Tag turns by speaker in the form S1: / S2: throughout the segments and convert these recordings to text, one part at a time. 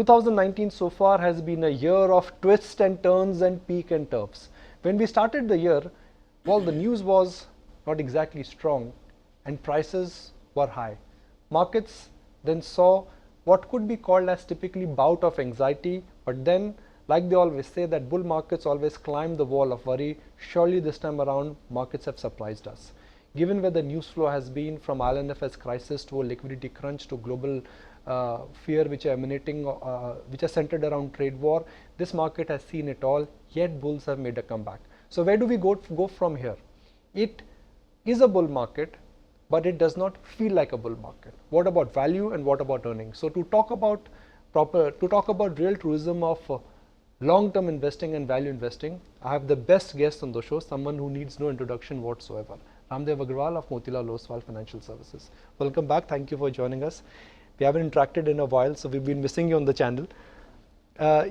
S1: 2019 so far has been a year of twists and turns and peak and turfs. When we started the year, well, the news was not exactly strong and prices were high. Markets then saw what could be called as typically bout of anxiety, but then, like they always say, that bull markets always climb the wall of worry. Surely this time around markets have surprised us. Given where the news flow has been, from IL&FS crisis to a liquidity crunch to global fear which are emanating, which are centered around trade war, this market has seen it all, yet bulls have made a comeback. So where do we go from here? It is a bull market, but it does not feel like a bull market. What about value and what about earnings? So to talk about real tourism of long-term investing and value investing, I have the best guest on the show, someone who needs no introduction whatsoever. Raamdeo Agarwal of Motilal Oswal Financial Services. Welcome back. Thank you for joining us. We haven't interacted in a while, so we've been missing you on the channel.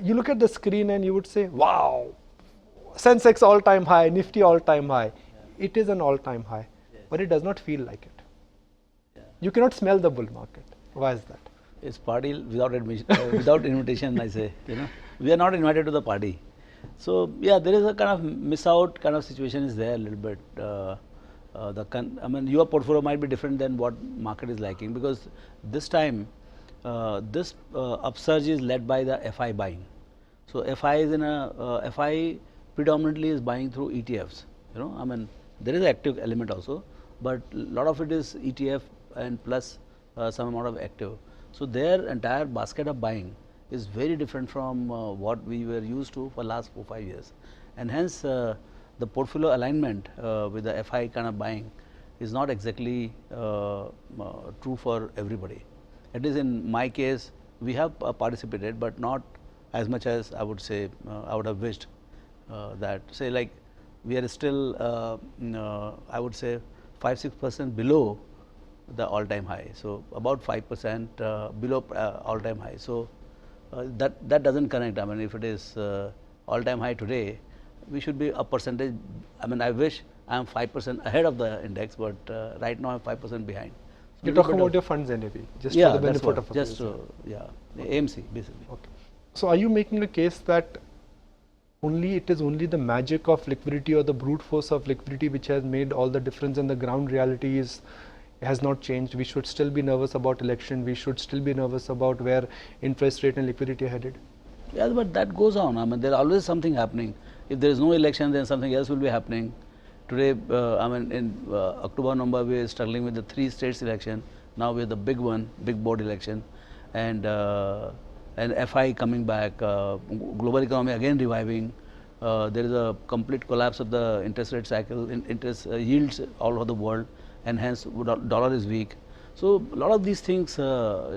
S1: You look at the screen and you would say, wow, Sensex all-time high, Nifty all-time high. Yeah. It is an all-time high, yes, but it does not feel like it. Yeah. You cannot smell the bull market. Why is that?
S2: It's party without admission, without invitation, I say. We are not invited to the party. So yeah, there is a kind of miss out kind of situation is there a little bit. I mean, your portfolio might be different than what market is liking, because this time this upsurge is led by the FI buying. So FI is in a FI predominantly is buying through ETFs. I mean, there is an active element also, but a lot of it is ETF and plus some amount of active. So their entire basket of buying is very different from what we were used to for last 4-5 years, and hence the portfolio alignment with the FI kind of buying is not exactly true for everybody. At least in my case, we have participated, but not as much as I would say I would have wished. That say, like, we are still I would say 5-6% below the all-time high. So about 5% below all-time high. So that doesn't connect. I mean, if it is all-time high today, we should be a percentage. I mean, I wish I am 5% ahead of the index, but right now I am 5% behind. So
S1: you're talking about your funds NAV, just
S2: yeah,
S1: for the benefit of
S2: just yeah, the AMC basically.
S1: Okay. So are you making a case that it is only the magic of liquidity or the brute force of liquidity which has made all the difference, and the ground reality has not changed? We should still be nervous about election. We should still be nervous about where interest rate and liquidity are headed.
S2: Yeah, but that goes on. I mean, there's always something happening. If there is no election, then something else will be happening. Today, I mean, in October, November, we are struggling with the 3 states election. Now we have the big one, big board election, and FI coming back, global economy again reviving. There is a complete collapse of the interest rate cycle, interest yields all over the world, and hence dollar is weak. So a lot of these things,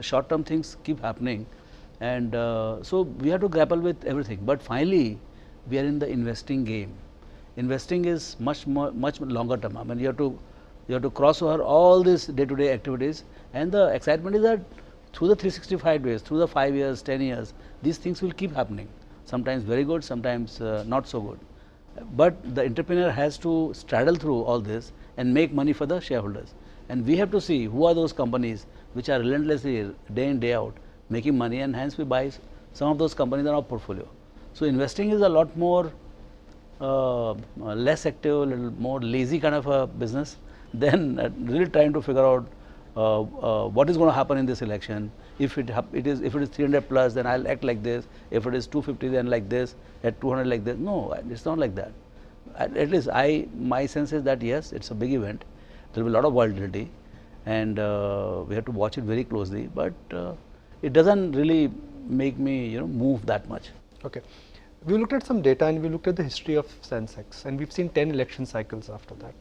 S2: short-term things keep happening, and so we have to grapple with everything. But finally, we are in the investing game. Investing is much longer term. I mean, you have to cross over all these day-to-day activities, and the excitement is that through the 365 days, through the 5 years, 10 years, these things will keep happening. Sometimes very good, sometimes not so good. But the entrepreneur has to straddle through all this and make money for the shareholders. And we have to see who are those companies which are relentlessly day in, day out making money, and hence we buy some of those companies in our portfolio. So investing is a lot more less active, a little more lazy kind of a business than really trying to figure out what is going to happen in this election. If it is 300 plus, then I'll act like this. If it is 250, then like this. At 200, like this. No, it's not like that. At least my sense is that yes, it's a big event. There will be a lot of volatility, and we have to watch it very closely. But it doesn't really make me move that much.
S1: Okay. We looked at some data and we looked at the history of Sensex, and we've seen 10 election cycles after that.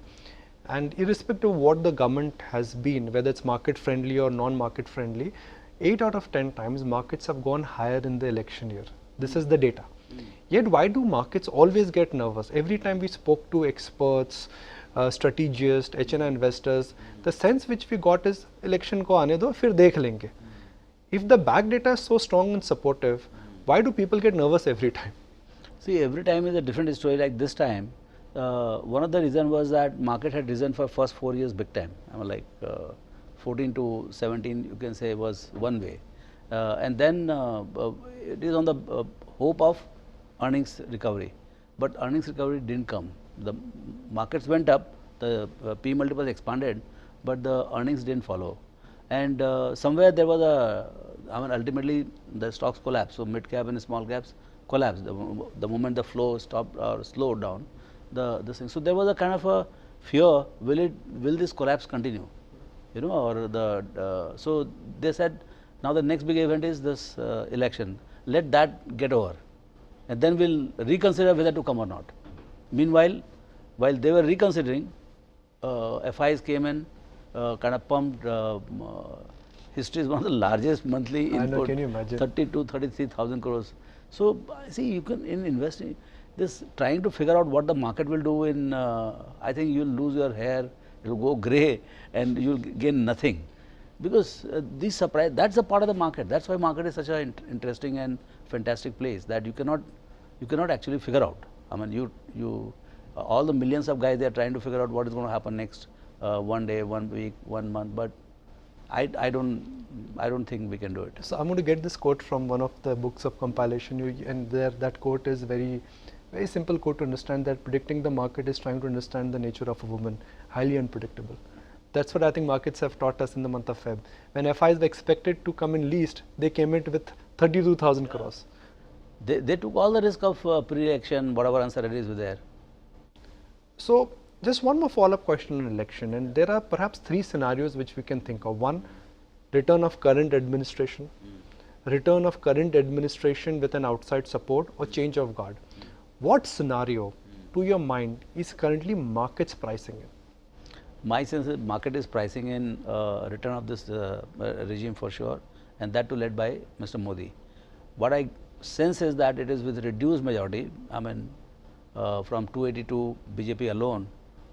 S1: And irrespective of what the government has been, whether it's market friendly or non-market friendly, 8 out of 10 times markets have gone higher in the election year. This is the data. Yet why do markets always get nervous? Every time we spoke to experts, strategists, HNI investors, the sense which we got is election ko aane do, fir dekh lenge. If the back data is so strong and supportive, why do people get nervous every time?
S2: See, every time is a different story. Like this time, one of the reasons was that market had risen for first 4 years big time. I mean, like 14 to 17, you can say, was one way, and then it is on the hope of earnings recovery, but earnings recovery didn't come. The markets went up, the P multiples expanded, but the earnings didn't follow, and somewhere there was a, I mean, ultimately the stocks collapsed. So mid cap and small caps collapsed the moment the flow stopped or slowed down. This thing. So there was a kind of a fear: will this collapse continue? You know, or so they said, now the next big event is this election. Let that get over, and then we'll reconsider whether to come or not. Meanwhile, while they were reconsidering, FIs came in, kind of pumped. History is one of the largest monthly input.
S1: I know, can you imagine?
S2: 33,000 crores. So see, you can in investing, this trying to figure out what the market will do in, I think you'll lose your hair, it'll go grey, and you'll gain nothing, because these surprise, that's a part of the market. That's why market is such an interesting and fantastic place that you cannot actually figure out. I mean, all the millions of guys, they are trying to figure out what is going to happen next, one day, 1 week, 1 month, but I don't think we can do it.
S1: So I'm going to get this quote from one of the books of compilation, and there that quote is very simple quote to understand, that predicting the market is trying to understand the nature of a woman, highly unpredictable. That's what I think markets have taught us in the month of Feb. When FIs were expected to come in least, they came in with 32,000 crores.
S2: They took all the risk of pre-election, whatever uncertainties were there.
S1: So just one more follow-up question on election, and there are perhaps 3 scenarios which we can think of. One, return of current administration, return of current administration with an outside support, or change of guard. What scenario, to your mind, is currently markets pricing in?
S2: My sense is market is pricing in return of this regime for sure, and that too led by Mr. Modi. What I sense is that it is with reduced majority, I mean, from 282 BJP alone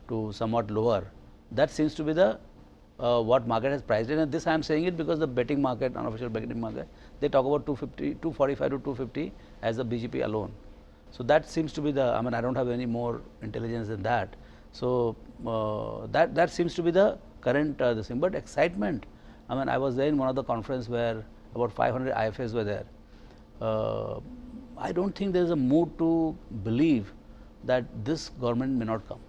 S2: to somewhat lower. That seems to be the what market has priced in, and this I am saying it because the betting market, unofficial betting market, they talk about 245 to 250 as the BJP alone. So that seems to be the, I mean, I don't have any more intelligence than that. So that seems to be the current this thing. But excitement, I mean, I was there in one of the conference where about 500 IFAs were there. I don't think there is a mood to believe that this government may not come.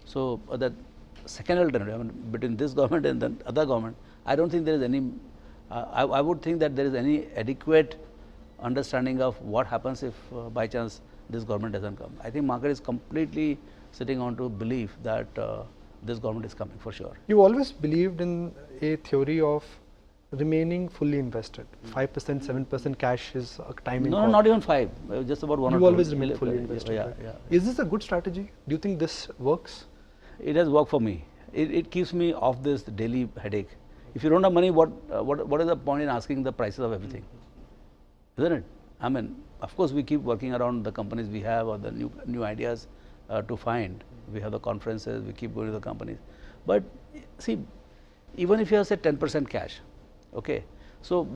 S2: So that second alternative, I mean, between this government and the other government, I don't think there is any, I would think that there is any adequate understanding of what happens if by chance this government doesn't come. I think market is completely sitting on to believe that this government is coming for sure.
S1: You always believed in a theory of remaining fully invested. 5%, 7% cash is a timing.
S2: No, not even 5, just about 1 or 2.
S1: You always remain fully invested.
S2: Yeah,
S1: right?
S2: yeah.
S1: Is this a good strategy? Do you think this works?
S2: It has worked for me. It keeps me off this daily headache. If you don't have money, what is the point in asking the prices of everything? Isn't it? I mean, of course, we keep working around the companies we have or the new ideas to find. We have the conferences, we keep going to the companies. But see, even if you have say 10% cash, okay, so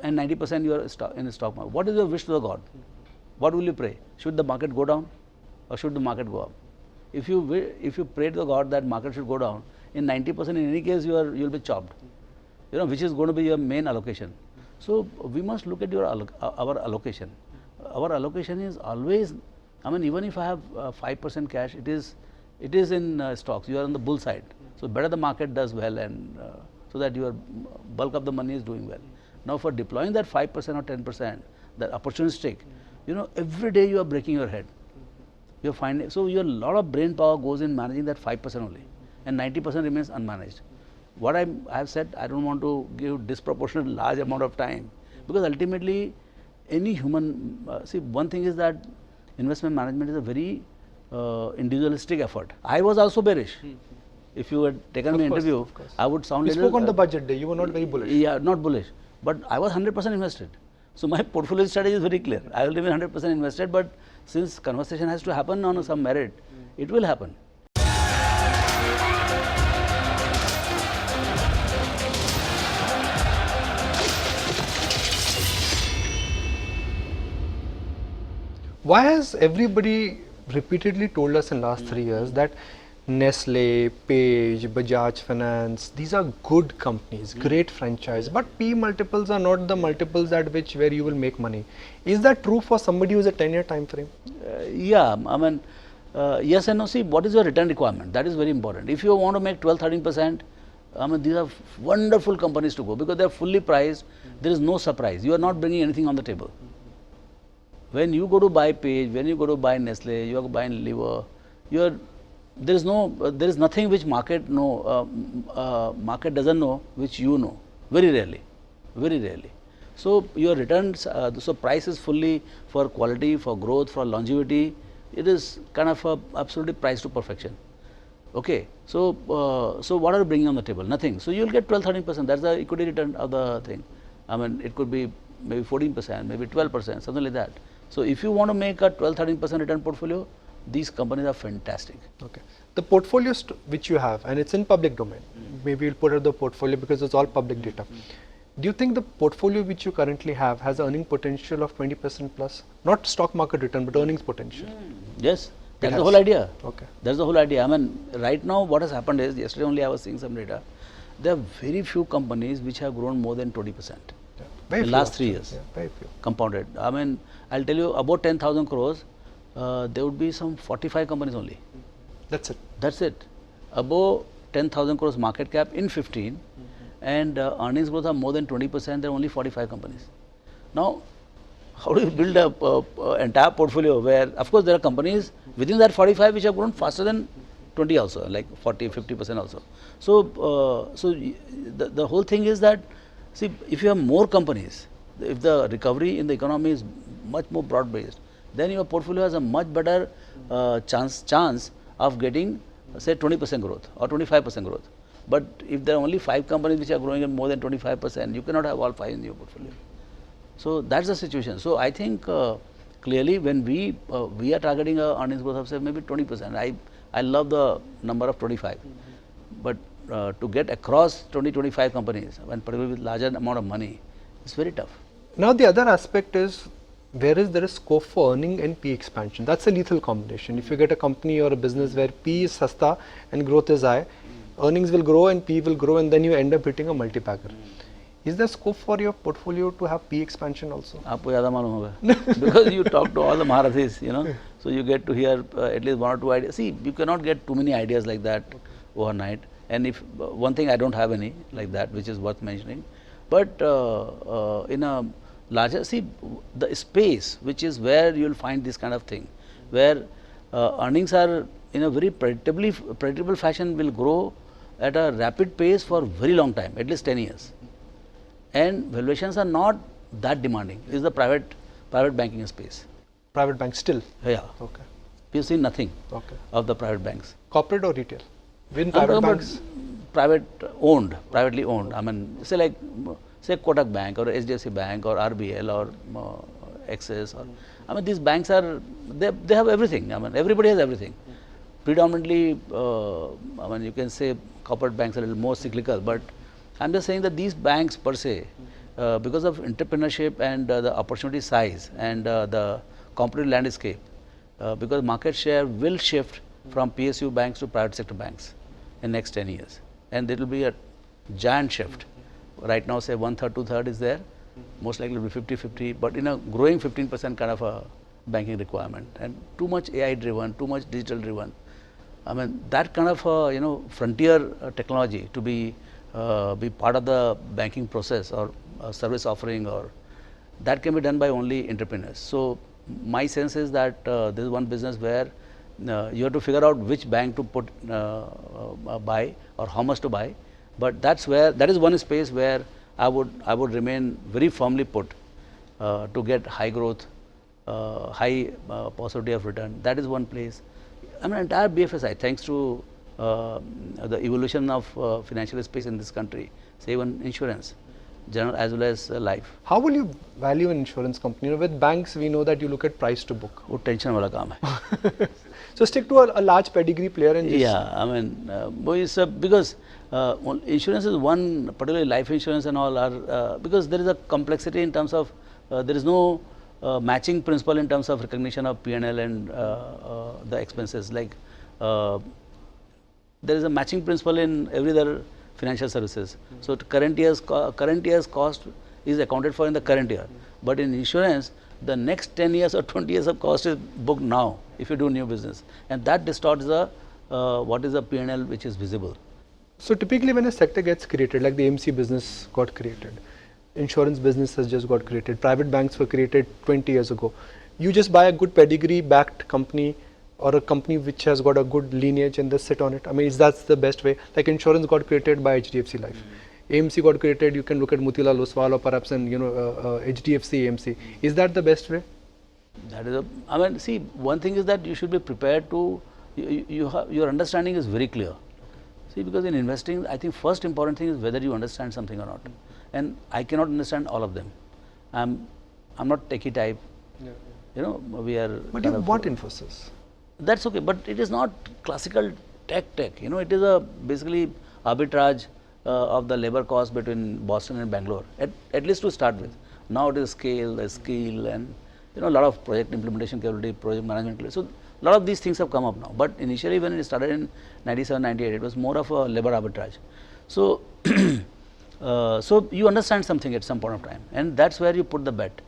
S2: and 90% you are in the stock market, what is your wish to the God? What will you pray? Should the market go down or should the market go up? If you pray to the God that market should go down, in 90% in any case you'll be chopped. You know, which is going to be your main allocation. So we must look at our allocation. Our allocation is always, I mean, even if I have 5% cash, it is in stocks. You are on the bull side. So better the market does well, and so that your bulk of the money is doing well. Now for deploying that 5% or 10%, that opportunistic, you know, every day you are breaking your head. You are finding, so your lot of brain power goes in managing that 5% only, and 90% remains unmanaged. What I have said, I don't want to give disproportionate large amount of time, because ultimately any human, see, one thing is that investment management is a very individualistic effort. I was also bearish. If you had taken me interview, I would sound
S1: You spoke on the budget day, you were not very bullish.
S2: Yeah, not bullish, but I was 100% invested. So my portfolio strategy is very clear. I will remain 100% invested, but since conversation has to happen on some merit, it will happen.
S1: Why has everybody repeatedly told us in last 3 years that Nestle, Page, Bajaj Finance, these are good companies, great franchise, but P multiples are not the multiples at which where you will make money. Is that true for somebody who is a 10-year time frame?
S2: Yeah, I mean, yes and no. See, what is your return requirement? That is very important. If you want to make 12-13%, I mean, these are wonderful companies to go because they are fully priced. There is no surprise. You are not bringing anything on the table. When you go to buy Page, when you go to buy Nestle, you are buying liver. There is nothing which market market doesn't know, which you know. Very rarely, very rarely. So your returns, so price is fully for quality, for growth, for longevity. It is kind of absolutely priced to perfection. Okay. So what are you bringing on the table? Nothing. So you will get 12-13%. That's the equity return of the thing. I mean, it could be maybe 14%, maybe 12%, something like that. So if you want to make a 12-13% return portfolio, these companies are fantastic.
S1: Okay. The portfolio which you have, and it's in public domain, maybe you'll put out the portfolio because it's all public data. Do you think the portfolio which you currently have has earning potential of 20% plus? Not stock market return, but earnings potential.
S2: Yes, that's the whole idea.
S1: Okay.
S2: That's the whole idea. I mean, right now what has happened is, yesterday only I was seeing some data, there are very few companies which have grown more than 20%.
S1: Very
S2: in
S1: few
S2: last
S1: actually.
S2: 3 years.
S1: Yeah, very few.
S2: Compounded. I mean, I'll tell you about 10,000 crores, there would be some 45 companies only.
S1: That's it.
S2: That's it. Above 10,000 crores market cap in 15 and earnings growth are more than 20%, there are only 45 companies. Now, how do you build a entire portfolio where, of course, there are companies within that 45 which have grown faster than 20 also, like 40-50% also. So, the whole thing is that, see, if you have more companies, if the recovery in the economy is much more broad based, then your portfolio has a much better chance of getting, say, 20% growth or 25% growth. But if there are only 5 companies which are growing at more than 25%, you cannot have all 5 in your portfolio. So that's the situation. So I think clearly when we are targeting a earnings growth of, say, maybe 20%. I love the number of 25, but to get across 20-25 companies, and particularly with larger amount of money, it's very tough.
S1: Now the other aspect is, there is scope for earning and P expansion. That's a lethal combination. If you get a company or a business where P is sasta and growth is high, earnings will grow and P will grow, and then you end up hitting a multi-bagger. Is there scope for your portfolio to have P expansion also?
S2: आपको ज़्यादा मालूम होगा because you talk to all the Maharathis, you know, so you get to hear at least 1 or 2 ideas. See, you cannot get too many ideas like that overnight. And if one thing I don't have any like that, which is worth mentioning, but in a larger, see, the space which is where you will find this kind of thing, where earnings are in a very predictable fashion, will grow at a rapid pace for very long time, at least 10 years. And valuations are not that demanding. This is the private banking space.
S1: Private bank still?
S2: Yeah.
S1: Okay.
S2: We've seen nothing
S1: Okay.
S2: of the private banks.
S1: Corporate or retail? Within private banks?
S2: Privately owned. I mean, say Kotak Bank or HDFC Bank or RBL or Axis. Or, I mean, these banks are, they have everything. I mean, everybody has everything. Predominantly, I mean, you can say corporate banks are a little more cyclical, but I'm just saying that these banks per se, because of entrepreneurship and the opportunity size and the competitive landscape, because market share will shift from PSU banks to private sector banks in next 10 years. And there will be a giant shift. Right now, say 1/3, 2/3 is there, most likely will be 50-50, but in a growing 15% kind of a banking requirement, and too much AI driven, too much digital driven. I mean, that kind of frontier technology to be part of the banking process or service offering, or that can be done by only entrepreneurs. So my sense is that this is one business where you have to figure out which bank to buy or how much to buy. But that is one space where I would remain very firmly put to get high growth, high possibility of return. That is one place. I mean, entire BFSI, thanks to the evolution of financial space in this country, say even insurance, general as well as life.
S1: How will you value an insurance company? With banks, we know that you look at price to book.
S2: वो tension वाला काम है.
S1: So stick to a large pedigree player and just...
S2: Yeah, I mean, because insurance is one, particularly life insurance and all are, because there is a complexity in terms of, there is no matching principle in terms of recognition of P&L and the expenses. Like There is a matching principle in every other financial services. So current year's cost is accounted for in the current year. But in insurance, the next 10 years or 20 years of cost is booked now if you do new business, and that distorts the what is the P&L which is visible.
S1: So typically when a sector gets created, like the AMC business got created, insurance business has just got created, private banks were created 20 years ago. You just buy a good pedigree backed company or a company which has got a good lineage and just sit on it. I mean, that's the best way. Like insurance got created by HDFC Life. AMC got created, you can look at Motilal, Oswal, or perhaps an, HDFC AMC. Is that the best way?
S2: That is I mean, see, one thing is that you should be prepared to, your understanding is very clear. See, because in investing, I think first important thing is whether you understand something or not. And I cannot understand all of them. I'm not techie type.
S1: Yeah.
S2: You know, we are.
S1: But you want Infosys.
S2: That's okay, but it is not classical tech. You know, it is a basically arbitrage of the labor cost between Boston and Bangalore, at least to start with. Now it is scale, skill, and a lot of project implementation capability, project management capability. So a lot of these things have come up now. But initially when it started in 97, 98, it was more of a labor arbitrage. So, so you understand something at some point of time, and that's where you put the bet.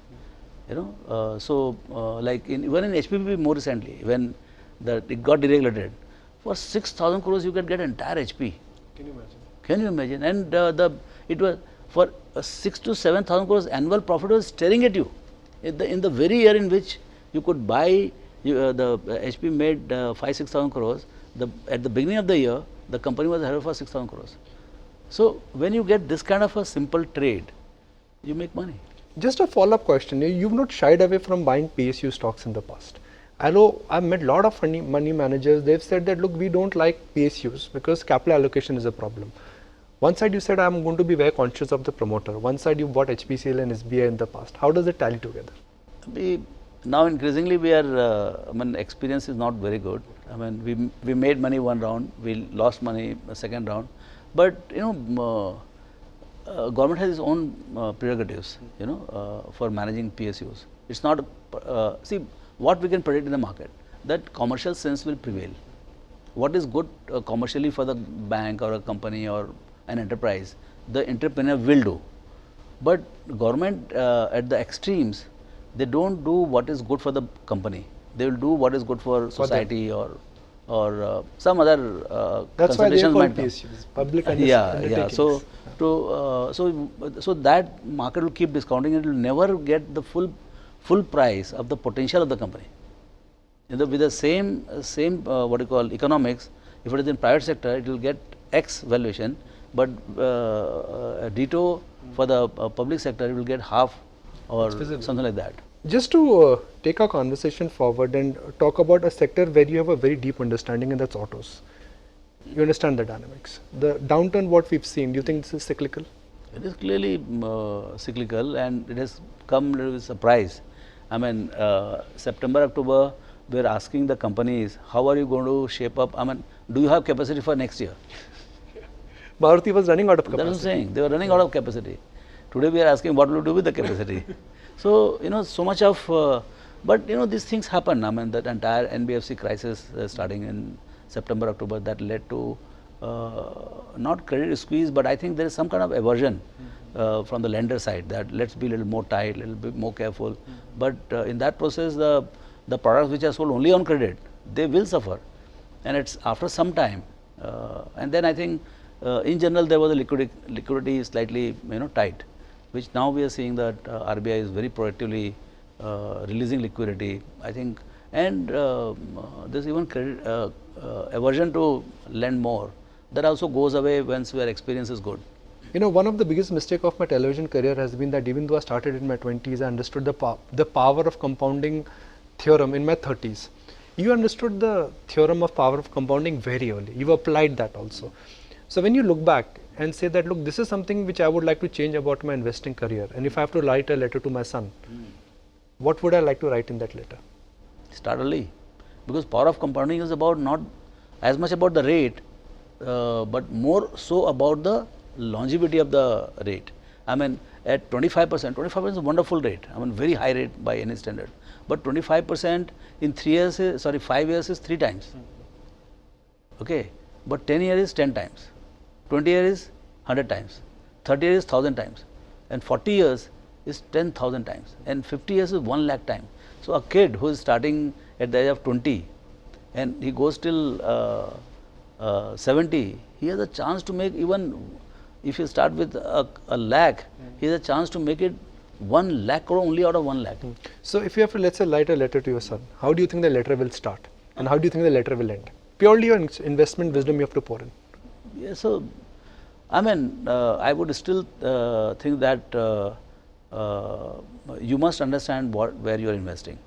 S2: Like even in HPPP more recently, when it got deregulated, for 6,000 crores you could get entire HP.
S1: Can you imagine?
S2: Can you imagine? And it was for 6,000 to 7,000 crores annual profit was staring at you. In the very year in which you could buy, the HP made 5,000-6,000 crores. At the beginning of the year, the company was held for 6,000 crores. So when you get this kind of a simple trade, you make money.
S1: Just a follow-up question. You've not shied away from buying PSU stocks in the past. I know I've met a lot of money managers. They've said that, look, we don't like PSUs because capital allocation is a problem. One side you said I'm going to be very conscious of the promoter. One side you bought HPCL and SBI in the past. How does it tally together?
S2: Now increasingly we are, experience is not very good. We made money one round, we lost money a second round. But government has its own prerogatives, for managing PSUs. It's not, see, what we can predict in the market, that commercial sense will prevail. What is good commercially for the bank or a company or an enterprise, the entrepreneur will do. But government at the extremes, they don't do what is good for the company. They will do what is good for society or some other
S1: that's why they call
S2: might
S1: PSUs, public
S2: undertakings. So that market will keep discounting and it will never get the full price of the potential of the company. With the same what you call economics, if it is in private sector, it will get X valuation, but ditto for the public sector, it will get half or something like that.
S1: Just to take our conversation forward and talk about a sector where you have a very deep understanding, and that's autos. You understand the dynamics. The downturn what we've seen, do you think this is cyclical?
S2: It is clearly cyclical, and it has come with a surprise. September, October, we are asking the companies, how are you going to shape up? Do you have capacity for next year?
S1: Maruti was running out of capacity.
S2: That's what I'm saying. They were running out of capacity. Today we are asking what will you do with the capacity. So, so much of, but these things happen. That entire NBFC crisis starting in September, October, that led to not credit squeeze, but I think there is some kind of aversion from the lender side that let's be a little more tight, a little bit more careful. But in that process, the products which are sold only on credit, they will suffer. And it's after some time. And then I think in general there was a liquidity slightly tight, which now we are seeing that RBI is very proactively releasing liquidity, I think, and there's even credit aversion to lend more. That also goes away once your experience is good.
S1: One of the biggest mistake of my television career has been that even though I started in my 20s, I understood the power of compounding theorem in my 30s. You understood the theorem of power of compounding very early. You've applied that also. So when you look back and say that, look, this is something which I would like to change about my investing career, and if I have to write a letter to my son, what would I like to write in that letter?
S2: Start early, because power of compounding is about not as much about the rate, but more so about the longevity of the rate. At 25% is a wonderful rate. Very high rate by any standard. But 25% in 5 years is 3 times. Okay. but 10 years is 10 times, 20 years is 100 times, 30 years is 1000 times, and 40 years is 10,000 times, and 50 years is 1 lakh times. So a kid who is starting at the age of 20 and he goes till 70, he has a chance to make, even if you start with a lakh, he has a chance to make it 1 lakh crore only out of 1 lakh.
S1: So if you have to, let's say, write a letter to your son, how do you think the letter will start? And how do you think the letter will end? Purely your investment wisdom you have to pour in.
S2: Yeah, so I mean, I would still think that you must understand where you are investing.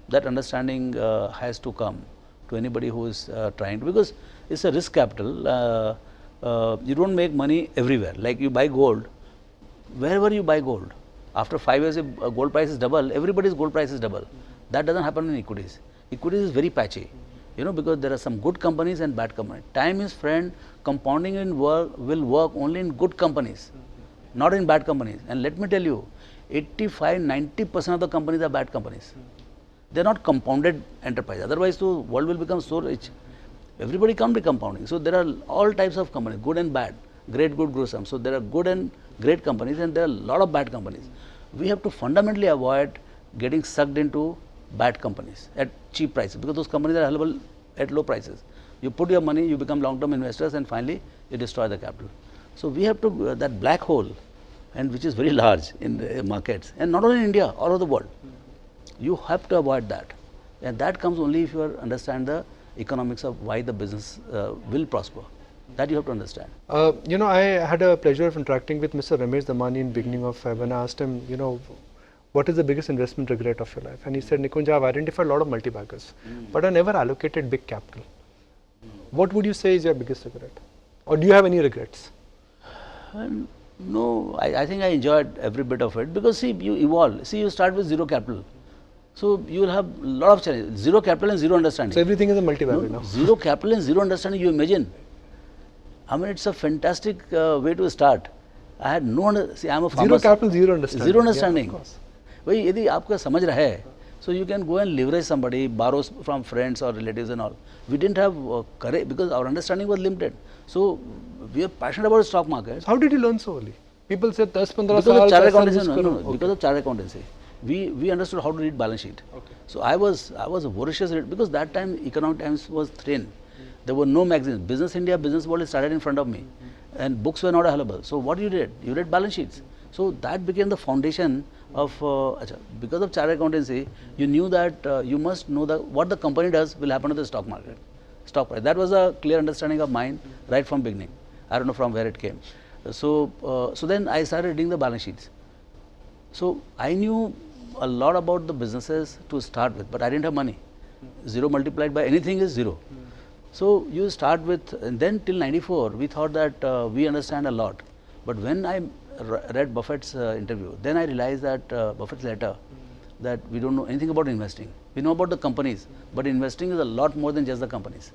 S2: That understanding has to come to anybody who is trying to, because it's a risk capital. You don't make money everywhere. Like you buy gold, wherever you buy gold, after 5 years if gold price is double, everybody's gold price is double. That doesn't happen in equities. Equities is very patchy, you know, because there are some good companies and bad companies. Time is friend. Compounding will work only in good companies, not in bad companies. And let me tell you, 85–90% of the companies are bad companies. They are not compounded enterprise. Otherwise, the world will become so rich. Everybody can't be compounding. So there are all types of companies, good and bad, great, good, gruesome. So there are good and great companies, and there are a lot of bad companies. We have to fundamentally avoid getting sucked into bad companies at cheap prices, because those companies are available at low prices. You put your money, you become long-term investors, and finally you destroy the capital. So we have to, that black hole, and which is very large in the markets, and not only in India, all over the world. You have to avoid that, and that comes only if you understand the economics of why the business will prosper. That you have to understand.
S1: You know, I had a pleasure of interacting with Mr. Ramesh Damani in beginning of when I asked him, you know, what is the biggest investment regret of your life? And he said, Nikunj, I've identified a lot of multi-baggers, but I never allocated big capital. What would you say is your biggest regret? Or do you have any regrets?
S2: No, I think I enjoyed every bit of it, because see, you evolve. See, you start with zero capital. So you will have a lot of challenges. Zero capital and zero understanding.
S1: So everything is a multi-bagger now.
S2: Zero capital and zero understanding, you imagine. I mean, it's a fantastic way to start. I had no, see, I'm a farmer.
S1: Zero capital, zero understanding.
S2: Zero understanding.
S1: Yeah, of course.
S2: Well, यदि आपका समझ रहा है, so you can go and leverage somebody, borrow from friends or relatives and all. We didn't have courage because our understanding was limited. So we are passionate about the stock market.
S1: How did you learn so early? People say 10–15
S2: because of chartered accountancy.
S1: Okay.
S2: Because of chartered accountancy. We understood how to read balance sheet.
S1: Okay.
S2: So I was a voracious reader, because that time Economic Times was thin. There were no magazines. Business India, Business World started in front of me, and books were not available. So what you did? You read balance sheets. So that became the foundation of, because of chartered accountancy, you knew that you must know that what the company does will happen to the stock market, stock price. That was a clear understanding of mine right from beginning. I don't know from where it came. So then I started reading the balance sheets. So I knew a lot about the businesses to start with, but I didn't have money. Zero multiplied by anything is zero. So you start with, and then till 94, we thought that we understand a lot. But when I read Buffett's interview, then I realized that Buffett's letter, that we don't know anything about investing. We know about the companies, but investing is a lot more than just the companies.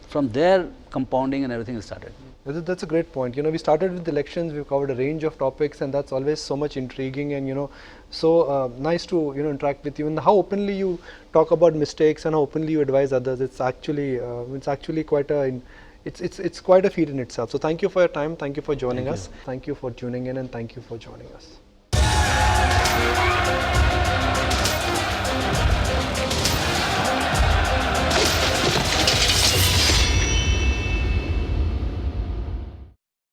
S2: From there, compounding and everything started.
S1: That's a great point. You know, we started with elections, we've covered a range of topics, and that's always so much intriguing and, you know, so nice to, you know, interact with you, and how openly you talk about mistakes and how openly you advise others. It's actually quite a, it's quite a feat in itself. So thank you for your time. Thank you for joining us. Thank you for tuning in, and thank you for joining us.